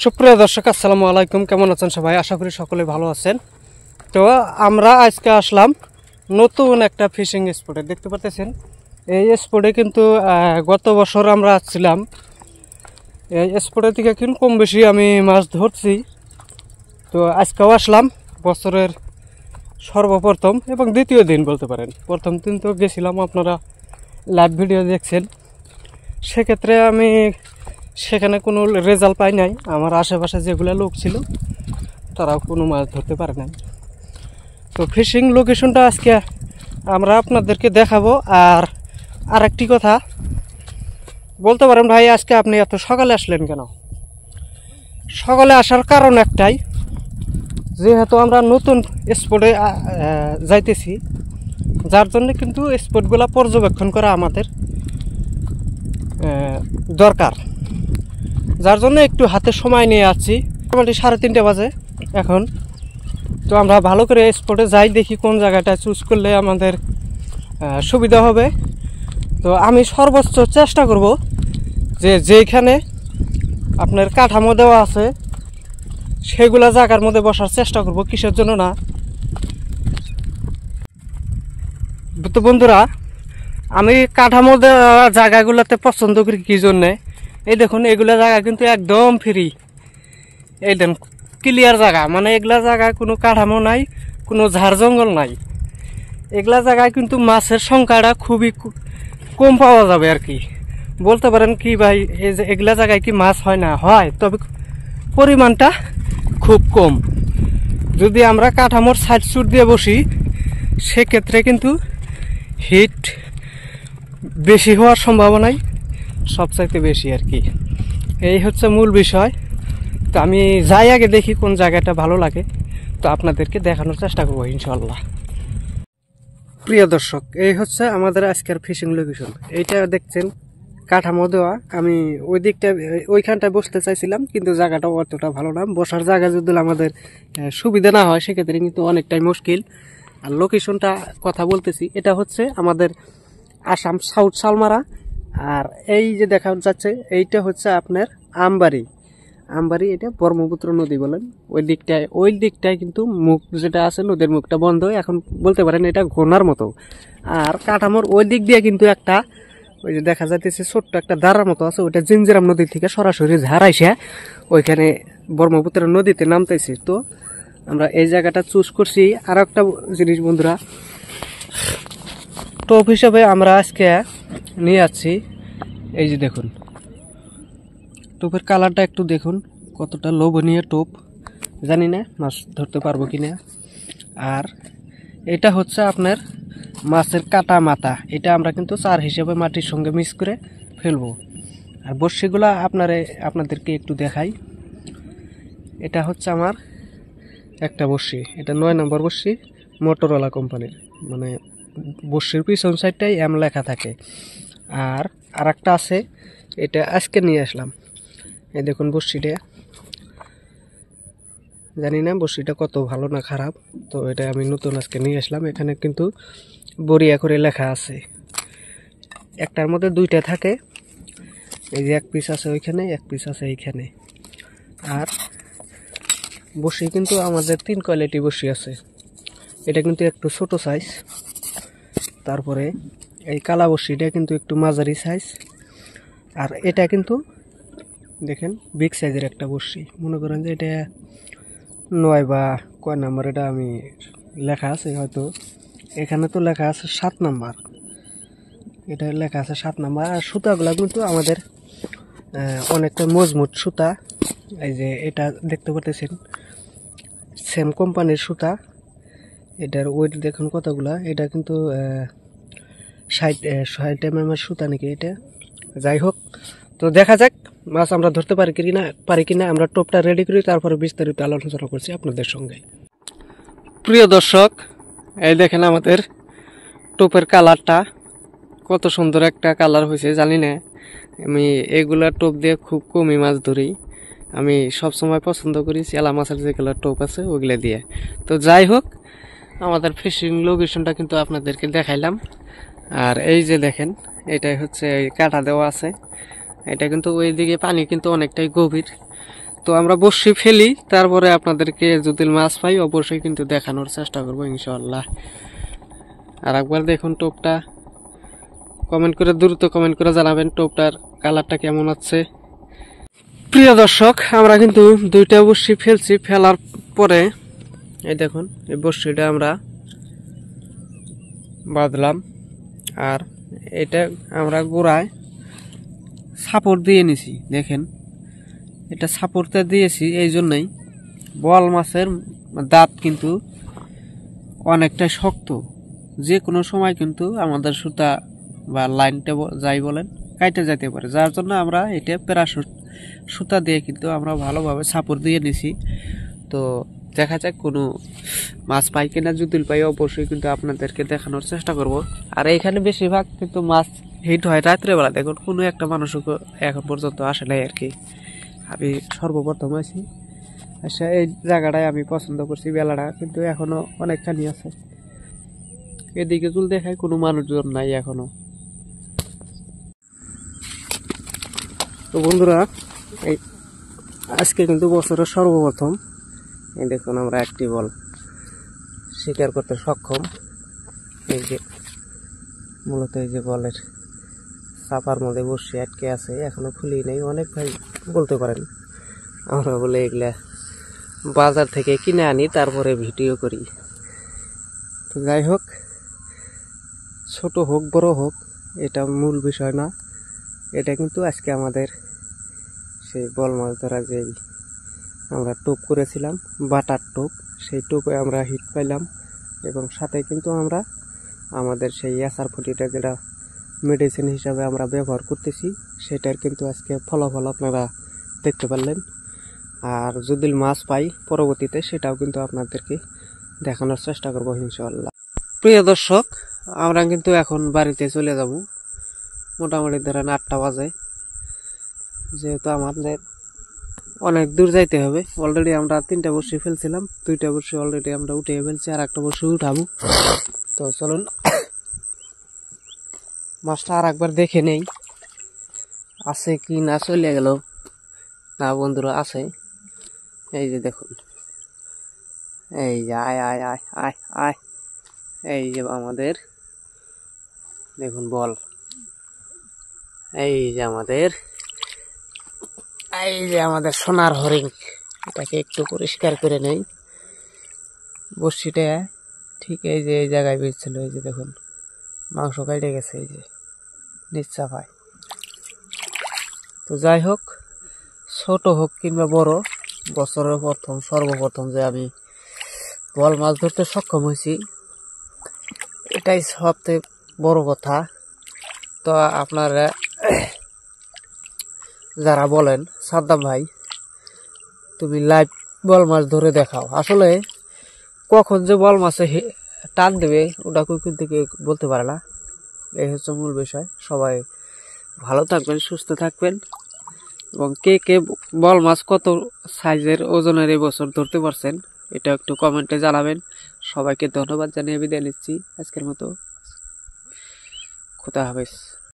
সুপ্রিয় দর্শক আসসালামু আলাইকুম, কেমন আছেন সবাই? আশা করি সকলে ভালো আছেন। তো আমরা আজকে আসলাম নতুন একটা ফিশিং স্পটে। দেখতে পাচ্ছেন এই স্পটে কিন্তু গত বছর আমরা আসছিলাম। এই স্পটে থেকে কিন্তু কম বেশি আমি মাছ ধরছি। তো আজকেও আসলাম বছরের সর্বপ্রথম এবং দ্বিতীয় দিন বলতে পারেন। প্রথম দিন তো গেছিলাম, আপনারা লাইভ ভিডিও দেখছেন। সেক্ষেত্রে আমি সেখানে কোনো রেজাল্ট পাই নাই। আমার আশেপাশে যেগুলো লোক ছিল তারাও কোনো মাছ ধরতে পারে নাই। তো ফিশিং লোকেশনটা আজকে আমরা আপনাদেরকে দেখাবো। আর আরেকটি কথা বলতে পারেন, ভাই আজকে আপনি এত সকালে আসলেন কেন? সকালে আসার কারণ একটাই, যেহেতু আমরা নতুন স্পটে যাইতেছি, যার জন্য কিন্তু স্পটগুলো পর্যবেক্ষণ করা আমাদের দরকার। যার জন্য একটু হাতে সময় নিয়ে আসছি। মোটামুটি 3:30 বাজে এখন। তো আমরা ভালো করে স্পটে যাই, দেখি কোন জায়গাটা চুজ করলে আমাদের সুবিধা হবে। তো আমি সর্বোচ্চ চেষ্টা করব যে যেখানে আপনার কাঠামো দেওয়া আছে সেগুলা জায়গার মধ্যে বসার চেষ্টা করব। কিসের জন্য না, তো বন্ধুরা আমি কাঠামো দেওয়া জায়গাগুলোতে পছন্দ করি কী জন্যে। এই দেখুন, এগুলা জায়গা কিন্তু একদম ফ্রি, একদম ক্লিয়ার জায়গা। মানে এগুলা জায়গায় কোনো কাঠামো নাই, কোনো ঝাড় জঙ্গল নাই। এগুলা জায়গায় কিন্তু মাছের সংখ্যাটা খুবই কম পাওয়া যাবে আর কি। বলতে পারেন কি ভাই, এই যে এগুলা জায়গায় কি মাছ হয় না? হয়, তবে পরিমাণটা খুব কম। যদি আমরা কাঠামোর সাইড সুট দিয়ে বসি সেক্ষেত্রে কিন্তু হিট বেশি হওয়ার সম্ভাবনাই সবচাইতে বেশি আর কি। এই হচ্ছে মূল বিষয়। তো আমি যাই আগে দেখি কোন জায়গাটা ভালো লাগে, তো আপনাদেরকে দেখানোর চেষ্টা করবো ইনশাল্লাহ। প্রিয় দর্শক, এই হচ্ছে আমাদের আজকের ফিশিং লোকেশন। এইটা দেখছেন কাঠামো দেওয়া। আমি ওই দিকটা ওইখানটায় বসতে চাইছিলাম, কিন্তু জায়গাটা অতটা ভালো না। বসার জায়গা যদি আমাদের সুবিধা না হয় সেক্ষেত্রে কিন্তু অনেকটাই মুশকিল। আর লোকেশনটা কথা বলতেছি, এটা হচ্ছে আমাদের আসাম সাউথ সালমারা। আর এই যে দেখা যাচ্ছে এইটা হচ্ছে আপনার আমবাড়ি। এটা ব্রহ্মপুত্র নদী বলেন। ওই দিকটায় কিন্তু মুখ যেটা আছে, নদীর মুখটা বন্ধ, এখন বলতে পারেন এটা ঘোনার মতো। আর কাঠামোর ওই দিক দিয়ে কিন্তু একটা ওই যে দেখা যাইতেছে ছোট্ট একটা দাঁড়ার মতো আছে, ওইটা জিঞ্জিরাম নদী থেকে সরাসরি ঝাড়াইছে ওইখানে ব্রহ্মপুত্র নদীতে নামতেছে। তো আমরা এই জায়গাটা চুজ করছি। আর একটা জিনিস বন্ধুরা, টোপ হিসাবে আমরা আজকে নিয়ে যাচ্ছি। এই যে দেখুন, টোপের কালারটা একটু দেখুন, কতটা লোভনীয় টোপ। জানি না মাছ ধরতে পারবো কিনা। আর এটা হচ্ছে আপনার মাছের কাটা মাথা। এটা আমরা কিন্তু চার হিসেবে মাটির সঙ্গে মিক্স করে ফেলবো। আর বড়শিগুলা আপনাদেরকে একটু দেখাই। এটা হচ্ছে আমার একটা বড়শি, এটা 9 নম্বর বড়শি, মোটরওয়ালা কোম্পানির। মানে বড়শির পিছন সাইডটাই এম লেখা থাকে। আর একটা আছে, এটা আজকে নিয়ে আসলাম। এই দেখুন বড়শিটা, জানি না বড়শিটা কত ভালো না খারাপ। তো এটা আমি নতুন আজকে নিয়ে আসলাম। এখানে কিন্তু বড়িয়া করে লেখা আছে। একটার মধ্যে 2টা থাকে। এই যে এক পিস আছে ওইখানে, এক পিস আছে এইখানে। আর বড়শি কিন্তু আমাদের 3 কোয়ালিটি বড়শি আছে। এটা কিন্তু একটু ছোট সাইজ। তারপরে এই কালা বড়শিটা কিন্তু একটু মাঝারি সাইজ। আর এটা কিন্তু দেখেন বিগ সাইজের একটা বড়শি। মনে করেন যে এটা 9 বা কয় নাম্বার, এটা আমি লেখা আছে হয়তো। এখানে তো লেখা আছে 7 নাম্বার, এটা লেখা আছে 7 নাম্বার। আর সুতাগুলো কিন্তু আমাদের অনেকটা মজবুত সুতা। এই যে এটা দেখতে পাচ্ছেন সেম কোম্পানির সুতা। এটার ওয়েট দেখুন কতগুলা। এটা কিন্তু 60 mm সুতা নাকি এটা। যাই হোক, তো দেখা যাক মাছ আমরা ধরতে পারি কিনা। আমরা টোপটা রেডি করি, তারপরে বিস্তারিত আলোচনা করছি আপনাদের সঙ্গে। প্রিয় দর্শক, এই দেখেন আমাদের টোপের কালারটা কত সুন্দর একটা কালার হয়েছে। জানি না, আমি এগুলা টোপ দিয়ে খুব কমই মাছ ধরি। আমি সবসময় পছন্দ করি চেলা মাছের যেগুলো টোপ আছে ওইগুলা দিয়ে। তো যাই হোক, আমাদের ফিশিং লোকেশনটা কিন্তু আপনাদেরকে দেখাইলাম। আর এই যে দেখেন, এটাই হচ্ছে কাটা দেওয়া আছে। এটা কিন্তু ওই দিকে পানি কিন্তু অনেকটাই গভীর। তো আমরা বসি ফেলি, তারপরে আপনাদেরকে যদি মাছ পাই অবশ্যই কিন্তু দেখানোর চেষ্টা করবো ইনশাআল্লাহ। আর একবার দেখুন টোপটা, কমেন্ট করে দ্রুত কমেন্ট করে জানাবেন টোপটার কালারটা কেমন আছে। প্রিয় দর্শক, আমরা কিন্তু দুইটা বড়শি ফেলছি, ফেলার পরে এই দেখুন এই বড়শিটা আমরা বাঁধলাম, আর এটা আমরা গোড়ায় সাপোর্ট দিয়ে নিছি। দেখেন এটা সাপোর্টটা দিয়েছি এই জন্যই, বল মাছের দাঁত কিন্তু অনেকটা শক্ত, যে কোনো সময় কিন্তু আমাদের সুতা বা লাইনটা যাই বলেন কাটে যেতে পারে, যার জন্য আমরা এটা প্যারাশুট সুতা দিয়ে কিন্তু আমরা ভালোভাবে সাপোর্ট দিয়ে নিছি। তো দেখা যাক কোনো মাছ পাই কিনা, যদি পাই অবশ্যই কিন্তু আপনাদেরকে দেখানোর চেষ্টা করব। আর এইখানে বেশিরভাগ কিন্তু মাছ হিট হয় রাত্রেবেলা। দেখুন কোনো একটা মানুষও এখন পর্যন্ত আসে নাই আর কি, আমি সর্বপ্রথম আছি। আচ্ছা, এই জায়গাটায় আমি পছন্দ করছি, বেলাটা কিন্তু এখনো অনেকখানি আছে। এদিকে চুল দেখায় কোনো মানুষজন নাই এখনো। তো বন্ধুরা, এই আজকে কিন্তু বছরের সর্বপ্রথম এই দেখুন আমরা একটি বল শিকার করতে সক্ষম। এই যে মূলত এই যে বলের চাপার মধ্যে বসে আটকে আছে, এখনো খুলি নেই। অনেক ভাই বলতে পারেন আমরা বলে এগুলা বাজার থেকে কিনে আনি তারপরে ভিডিও করি। তো যাই হোক, ছোট হোক বড় হোক এটা মূল বিষয় না, এটা কিন্তু আজকে আমাদের সেই বল মাছ ধরা যেই আমরা টোপ করেছিলাম, বাটার টোপ, সেই টোপে আমরা হিট পাইলাম। এবং সাথে কিন্তু আমরা আমাদের সেই এসার ফুটিটা যেটা মেডিসিন হিসাবে আমরা ব্যবহার করতেছি, সেটার কিন্তু আজকে ফলাফল আপনারা দেখতে পারলেন। আর যদি মাছ পাই পরবর্তীতে সেটাও কিন্তু আপনাদেরকে দেখানোর চেষ্টা করবো ইনশাআল্লাহ। প্রিয় দর্শক, আমরা কিন্তু এখন বাড়িতে চলে যাব, মোটামুটি ধরেন 8টা বাজে। যেহেতু আমাদের অনেক দূর যাইতে হবে, অলরেডি আমরা 3টা বড়শি ফেলছিলাম, 2টা বড়শি অলরেডি আমরা উঠিয়ে ফেলছি, আর একটা বড়শি উঠাবো। তো চলুন মাছটা আর একবার দেখে নেই আছে কি না। চলে গেল না বন্ধুরা, আছে। এই যে দেখুন, এই যে আয় আয় আয় আয় আয়, এই যে আমাদের দেখুন বল, এই যে আমাদের সোনার হরিণ। এটাকে একটু পরিষ্কার করে নেই। বড়শিটা ঠিক এই যে এই জায়গায় বেঁচছিল, এই যে দেখুন মাংস কেটে গেছে, এই যে নিচা পায়। তো যাই হোক, ছোট হোক কিংবা বড়, বছরের সর্বপ্রথম যে আমি বল মাছ ধরতে সক্ষম হয়েছি, এটাই সবচেয়ে বড় কথা। তো আপনারা যারা বলেন সাদ্দাম ভাই তুমি লাইভ বল মাছ ধরে দেখাও, আসলে কখন যে বল মাছে টান দেবে ওটা কিন্তু বলতে পারে না। এই হচ্ছে মূল বিষয়। সবাই ভালো থাকবেন, সুস্থ থাকবেন, এবং কে কে বল মাছ কত সাইজের ওজনের এই বছর ধরতে পারছেন এটা একটু কমেন্টে জানাবেন। সবাইকে ধন্যবাদ জানিয়ে বিদায় নিচ্ছি আজকের মতো। খুদা হাফেজ।